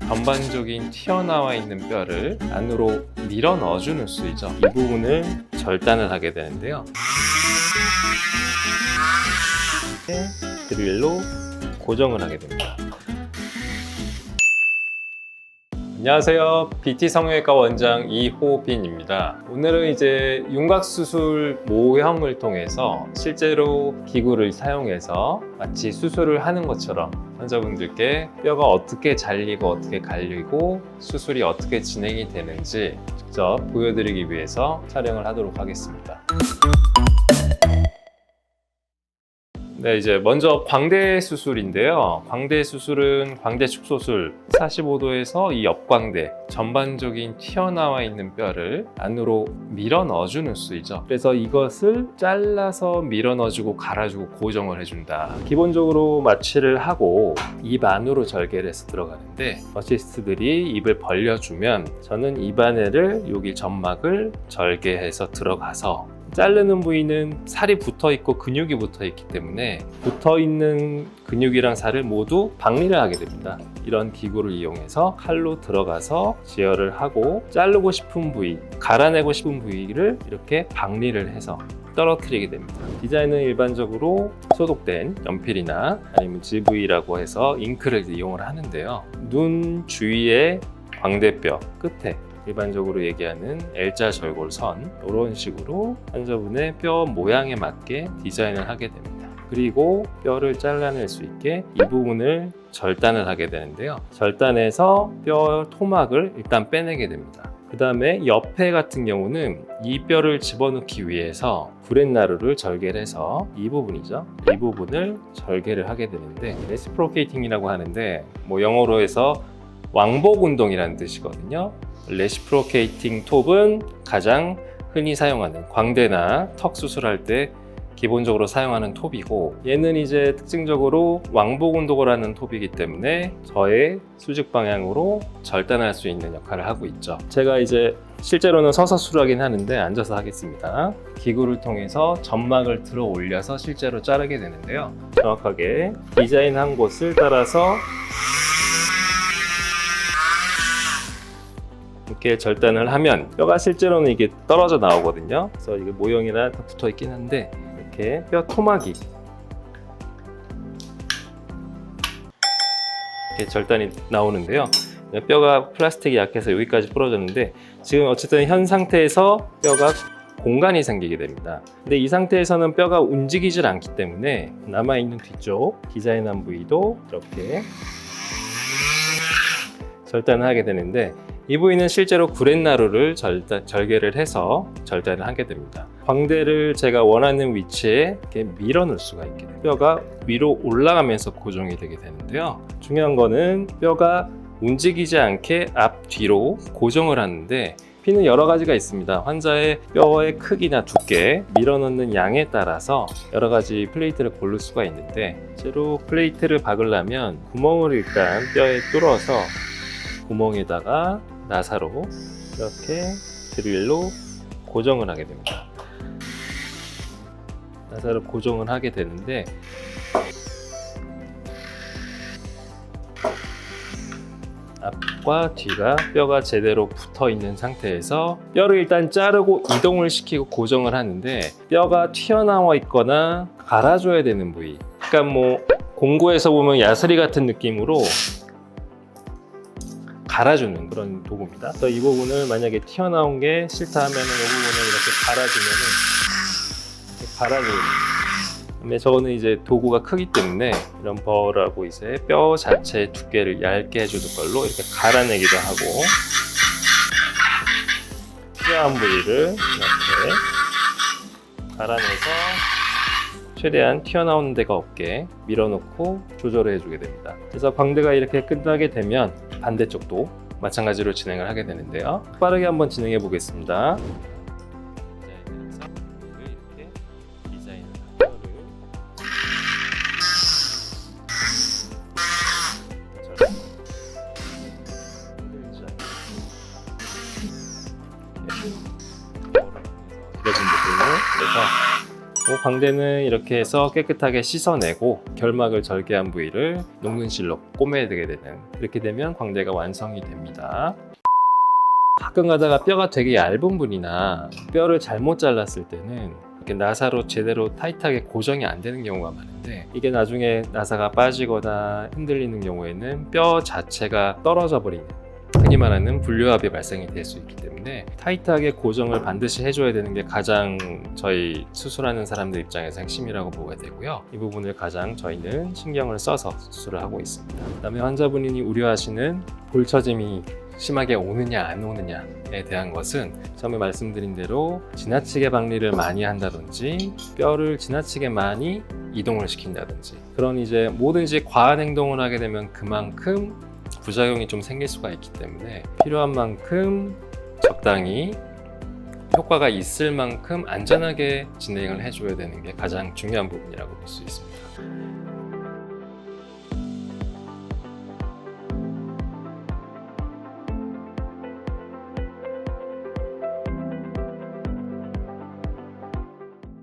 전반적인 튀어나와 있는 뼈를 안으로 밀어 넣어주는 수이죠. 이 부분을 절단을 하게 되는데요. 드릴로 고정을 하게 됩니다. 안녕하세요. BT 성형외과 원장 이호빈입니다. 오늘은 이제 윤곽수술 모형을 통해서 실제로 기구를 사용해서 마치 수술을 하는 것처럼 환자분들께 뼈가 어떻게 잘리고 어떻게 갈리고 수술이 어떻게 진행이 되는지 직접 보여드리기 위해서 촬영을 하도록 하겠습니다. 네, 이제 먼저 광대 수술인데요. 광대 수술은 광대 축소술 45도에서 이 옆광대 전반적인 튀어나와 있는 뼈를 안으로 밀어 넣어주는 수이죠. 그래서 이것을 잘라서 밀어 넣어주고 갈아주고 고정을 해준다. 기본적으로 마취를 하고 입 안으로 절개를 해서 들어가는데 어시스트들이 입을 벌려주면 저는 입 안에를 여기 점막을 절개해서 들어가서 자르는 부위는 살이 붙어 있고 근육이 붙어 있기 때문에 붙어 있는 근육이랑 살을 모두 박리를 하게 됩니다. 이런 기구를 이용해서 칼로 들어가서 지혈을 하고 자르고 싶은 부위, 갈아내고 싶은 부위를 이렇게 박리를 해서 떨어뜨리게 됩니다. 디자인은 일반적으로 소독된 연필이나 아니면 GV라고 해서 잉크를 이용을 하는데요. 눈 주위의 광대뼈 끝에 일반적으로 얘기하는 L자 절골선 이런 식으로 환자분의 뼈 모양에 맞게 디자인을 하게 됩니다. 그리고 뼈를 잘라낼 수 있게 이 부분을 절단을 하게 되는데요. 절단해서 뼈 토막을 일단 빼내게 됩니다. 그 다음에 옆에 같은 경우는 이 뼈를 집어넣기 위해서 구렛나루를 절개를 해서 이 부분이죠. 이 부분을 절개를 하게 되는데 레시프로케이팅이라고 하는데 영어로 해서 왕복 운동이라는 뜻이거든요. 레시프로케이팅 톱은 가장 흔히 사용하는 광대나 턱 수술할 때 기본적으로 사용하는 톱이고, 얘는 이제 특징적으로 왕복 운동을 하는 톱이기 때문에 저의 수직 방향으로 절단할 수 있는 역할을 하고 있죠. 제가 이제 실제로는 서서 수술하긴 하는데 앉아서 하겠습니다. 기구를 통해서 점막을 들어 올려서 실제로 자르게 되는데요. 정확하게 디자인한 곳을 따라서 이렇게 절단을 하면 뼈가 실제로는 이게 떨어져 나오거든요. 그래서 이게 모형이랑 다 붙어 있긴 한데 이렇게 뼈 토막이 이렇게 절단이 나오는데요. 뼈가 플라스틱이 약해서 여기까지 부러졌는데 지금 어쨌든 현 상태에서 뼈가 공간이 생기게 됩니다. 근데 이 상태에서는 뼈가 움직이질 않기 때문에 남아있는 뒤쪽 디자인한 부위도 이렇게 절단을 하게 되는데, 이 부위는 실제로 구렛나루를 절개를 해서 절단을 하게 됩니다. 광대를 제가 원하는 위치에 이렇게 밀어 넣을 수가 있게 돼요. 뼈가 위로 올라가면서 고정이 되게 되는데요. 중요한 거는 뼈가 움직이지 않게 앞뒤로 고정을 하는데 피는 여러 가지가 있습니다. 환자의 뼈의 크기나 두께, 밀어 넣는 양에 따라서 여러 가지 플레이트를 고를 수가 있는데, 실제로 플레이트를 박으려면 구멍을 일단 뼈에 뚫어서 구멍에다가 나사로 이렇게 드릴로 고정을 하게 됩니다. 나사로 고정을 하게 되는데 앞과 뒤가 뼈가 제대로 붙어 있는 상태에서 뼈를 일단 자르고 이동을 시키고 고정을 하는데, 뼈가 튀어나와 있거나 갈아줘야 되는 부위, 그러니까 공구에서 보면 야스리 같은 느낌으로 갈아주는 그런 도구입니다. 그래서 이 부분을 만약에 튀어나온 게 싫다 하면 이 부분을 이렇게 갈아주는. 근데 저거는 이제 도구가 크기 때문에 이런 버라고 이제 뼈 자체의 두께를 얇게 해주는 걸로 이렇게 갈아내기도 하고, 필요한 부위를 이렇게 갈아내서 최대한 튀어나오는 데가 없게 밀어넣고 조절을 해주게 됩니다. 그래서 광대가 이렇게 끝나게 되면 반대쪽도 마찬가지로 진행을 하게 되는데요. 빠르게 한번 진행해 보겠습니다. 이렇게 디자인을 이런 부분을 그래서 광대는 이렇게 해서 깨끗하게 씻어내고 결막을 절개한 부위를 녹는실로 꼬매게 되는, 이렇게 되면 광대가 완성이 됩니다. 가끔 가다가 뼈가 되게 얇은 분이나 뼈를 잘못 잘랐을 때는 이렇게 나사로 제대로 타이트하게 고정이 안 되는 경우가 많은데, 이게 나중에 나사가 빠지거나 흔들리는 경우에는 뼈 자체가 떨어져 버리는, 흔히 말하는 불료합이 발생이 될 수 있기 때문에 타이트하게 고정을 반드시 해줘야 되는 게 가장 저희 수술하는 사람들 입장에서 핵심이라고 보게 되고요. 이 부분을 가장 저희는 신경을 써서 수술을 하고 있습니다. 그다음에 환자분이 우려하시는 볼처짐이 심하게 오느냐 안 오느냐에 대한 것은 처음에 말씀드린 대로 지나치게 박리를 많이 한다든지 뼈를 지나치게 많이 이동을 시킨다든지, 그런 이제 뭐든지 과한 행동을 하게 되면 그만큼 부작용이 좀 생길 수가 있기 때문에 필요한 만큼 적당히 효과가 있을 만큼 안전하게 진행을 해줘야 되는 게 가장 중요한 부분이라고 볼 수 있습니다.